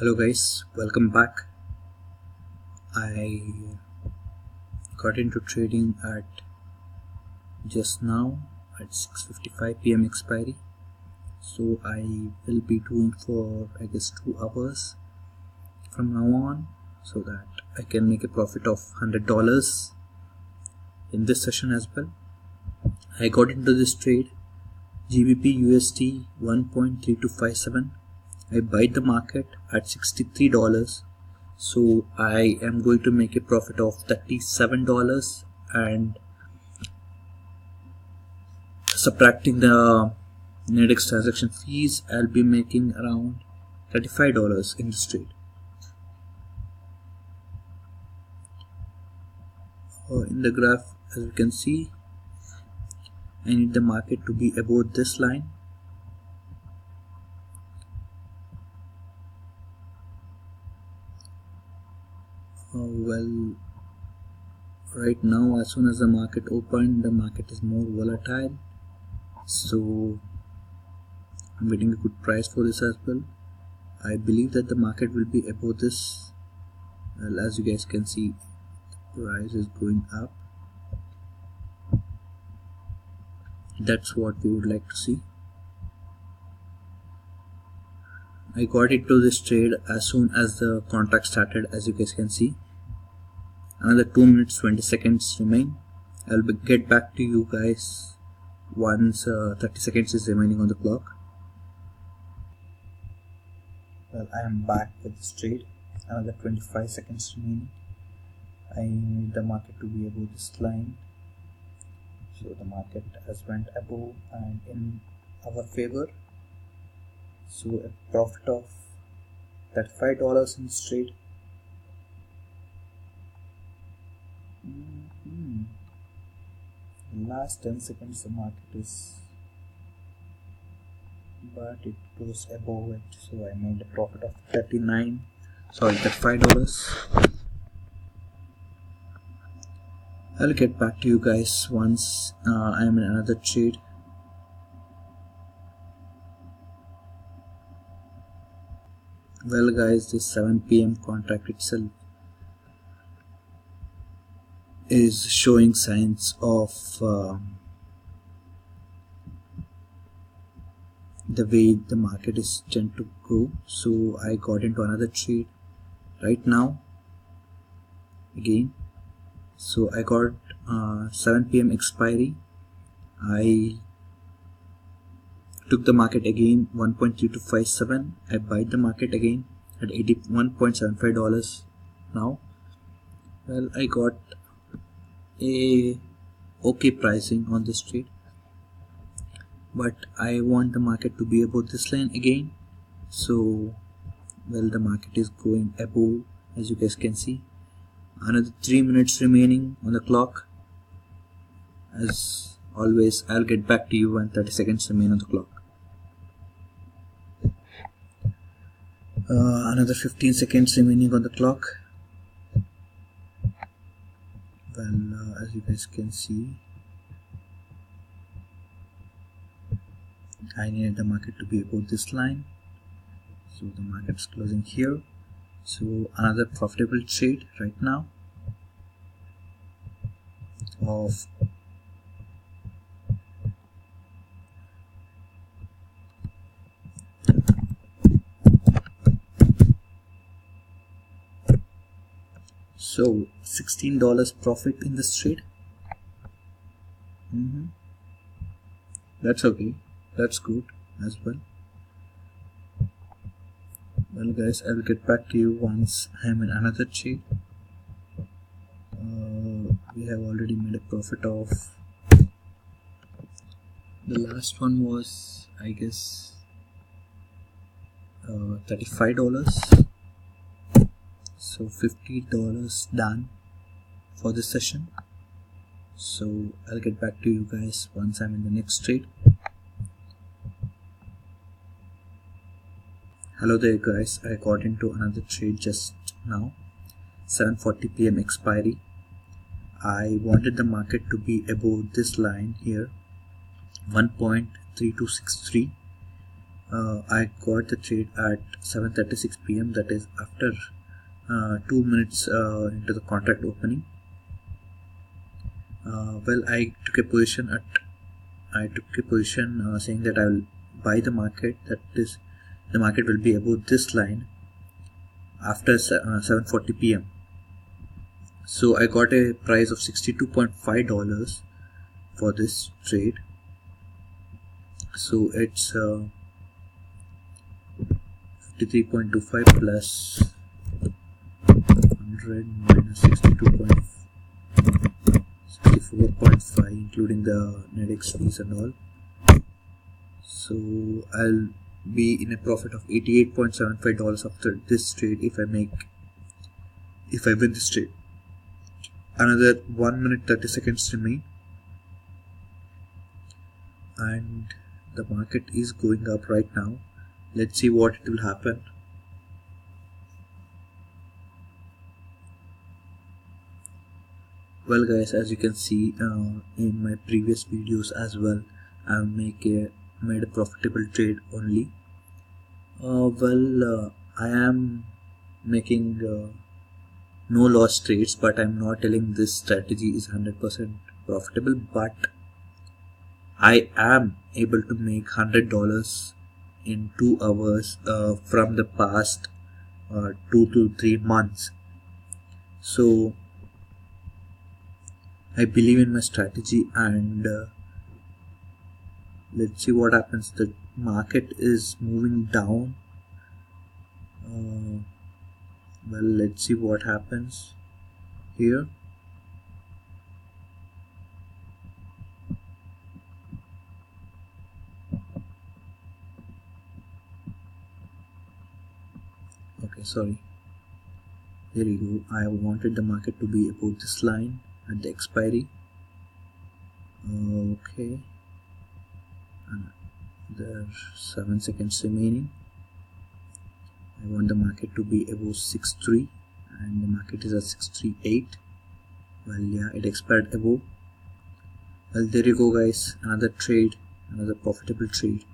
Hello guys, welcome back. I got into trading at just now at 6:55 p.m. expiry, so I will be doing for I guess 2 hours from now on so that I can make a profit of $100 in this session as well. I got into this trade GBP USD 1.3257. I buy the market at $63, so I am going to make a profit of $37, and subtracting the Nadex transaction fees, I'll be making around $35 in this trade. In the graph, as you can see, I need the market to be above this line. Well, right now, as soon as the market opened, the market is more volatile, so I'm getting a good price for this as well. I believe that the market will be above this. Well, as you guys can see, the price is going up. That's what we would like to see. I got into this trade as soon as the contract started, as you guys can see. Another 2 minutes 20 seconds remain. I'll get back to you guys once 30 seconds is remaining on the clock. Well, I am back with this trade. Another 25 seconds remaining. I need the market to be above this line. So the market has went above and in our favor. So a profit of $35 in this trade. Last 10 seconds the market is, but it goes above it, so I made a profit of $35. I'll get back to you guys once I am in another trade. Well guys, this 7 p.m. contract itself is showing signs of the way the market is tend to go, so I got into another trade right now again. So I got 7 p.m. expiry. I took the market again 1.3257. I buy the market again at $81.75 now. Well, I got a okay pricing on this trade, but I want the market to be above this line again. So well, the market is going above, as you guys can see. Another 3 minutes remaining on the clock. As always, I'll get back to you when 30 seconds remain on the clock. Another 15 seconds remaining on the clock. Well, as you guys can see, I need the market to be above this line, so the market is closing here. So another profitable trade right now of $16 profit in this trade. That's okay, that's good as well. Well guys, I will get back to you once I am in another trade. We have already made a profit of, the last one was I guess $35, so $50 done for this session. So I'll get back to you guys once I'm in the next trade. Hello there guys, I got into another trade just now, 7:40 p.m. expiry. I wanted the market to be above this line here, 1.3263. I got the trade at 7:36 p.m. that is after 2 minutes into the contract opening. I took a position saying that I will buy the market, that is the market will be above this line after 7:40 p.m. So I got a price of $62.5 for this trade. So it's 53.25 plus 100 minus 64.5 including the Nadex fees and all. So I'll be in a profit of $88.75 after this trade if I win this trade. Another 1 minute 30 seconds remain, and the market is going up right now. Let's see what it will happen. Well guys, as you can see in my previous videos as well, I made a profitable trade only. I am making no loss trades, but I'm not telling this strategy is 100% profitable, but I am able to make $100 in 2 hours from the past 2 to 3 months. So I believe in my strategy, and let's see what happens. The market is moving down. Let's see what happens here. Okay, sorry. There you go. I wanted the market to be above this line at the expiry. Okay. There are 7 seconds remaining. I want the market to be above 6.3 and the market is at 6.38. Well, yeah, it expired above. Well, there you go guys, another trade, another profitable trade.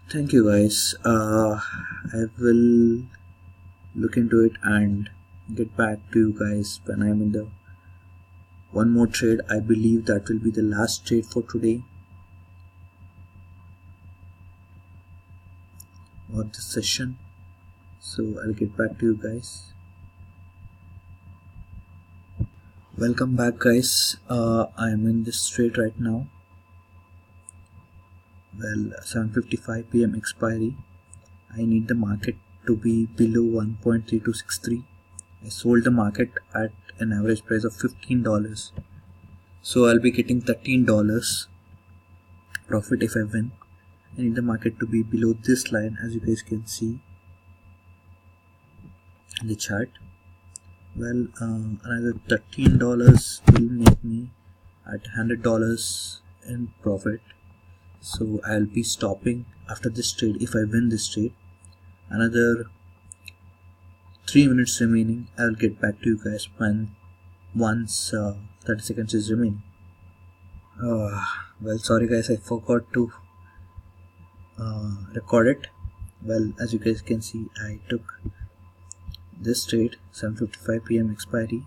Thank you guys. I will look into it and get back to you guys when I'm in the one more trade. I believe that will be the last trade for today or this session. So I'll get back to you guys. Welcome back guys. I am in this trade right now. Well, 7:55 p.m. expiry. I need the market to be below 1.3263. I sold the market at an average price of $15. So I'll be getting $13 profit if I win. I need the market to be below this line, as you guys can see in the chart. Well, another $13 will make me at $100 in profit. So I'll be stopping after this trade if I win this trade. Another 3 minutes remaining. I'll get back to you guys once 30 seconds is remaining. Well, sorry guys, I forgot to record it. Well, as you guys can see, I took this trade 7:55 p.m. expiry,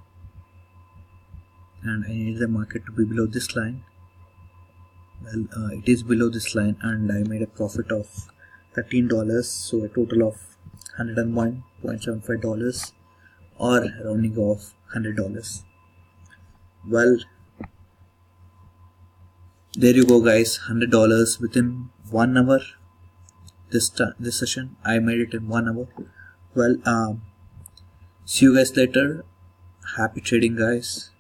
and I need the market to be below this line. Well, it is below this line, and I made a profit of $13, so a total of $101.75, or rounding off $100. Well, there you go guys, $100 within 1 hour. This session I made it in 1 hour. Well, see you guys later. Happy trading guys.